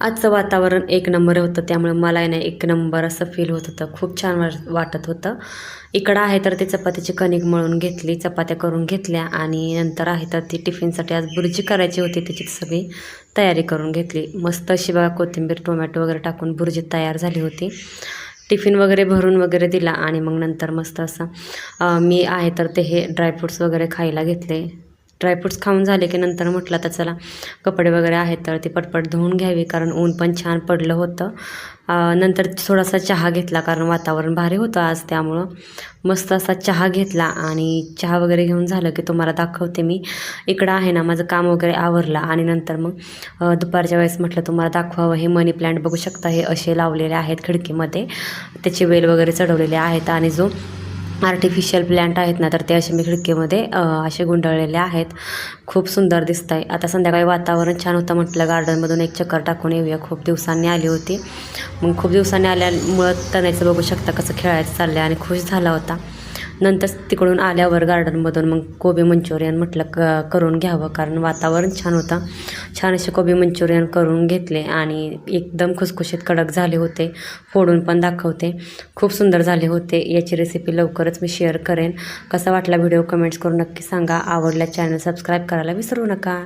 आजचं वातावरण एक नंबर होतं, त्यामुळे मला आहे ना एक नंबर असं फील होत होतं. खूप छान वाटत होतं. इकडं आहे तर ती चपात्याची कणिक मळून घेतली, चपात्या करून घेतल्या आणि नंतर आहे तर ती टिफिनसाठी आज भुर्जी करायची होती, त्याची सगळी तयारी करून घेतली. मस्त अशी बघा कोथिंबीर, टोमॅटो वगैरे टाकून भुर्जी तयार झाली होती. टिफिन वगैरे भरून वगैरे दिला आणि मग नंतर मस्त असं मी आहे तर ते हे ड्रायफ्रूट्स वगैरे खायला घेतले. ड्रायफ्रूट्स खाऊन झाले की नंतर म्हटलं तर चला कपडे वगैरे आहेत तर ते पटपट धुवून घ्यावी, कारण ऊन पण छान पडलं होतं. नंतर थोडासा चहा घेतला, कारण वातावरण भारी होतं आज, त्यामुळं मस्त असा चहा घेतला आणि चहा वगैरे घेऊन झालं की तुम्हाला दाखवते मी. इकडं आहे ना माझं काम वगैरे आवरलं आणि नंतर मग दुपारच्या वेळेस म्हटलं तुम्हाला दाखवावं. हे मनी प्लांट बघू शकता, हे असे लावलेले आहेत खिडकीमध्ये, त्याचे वेल वगैरे चढवलेले आहेत आणि जो आर्टिफिशियल प्लांट आहेत ना तर ते असे मी खिडकीमध्ये असे गुंडाळलेले आहेत. खूप सुंदर दिसत आहे. आता संध्याकाळी वातावरण छान होतं, म्हटलं गार्डनमधून एक चक्कर टाकून येऊया. खूप दिवसांनी आली होती, मग खूप दिवसांनी आल्यामुळं तणायचं बघू शकता कसं खेळायचं चाललं आणि खुश झाला होता. नंतर तिकडून आल्यावर गार्डनमधून मग कोबी मंचुरियन म्हटलं करून घ्यावं, कारण वातावरण छान होतं. छान असे कोबी मंचुरियन करून घेतले आणि एकदम खुसखुशीत कडक झाले होते. फोडून पण दाखवते, खूप सुंदर झाले होते. याची रेसिपी लवकरच मी शेअर करेन. कसा वाटला व्हिडिओ कमेंट्स करून नक्की सांगा. आवडल्या चॅनल सबस्क्राईब करायला विसरू नका.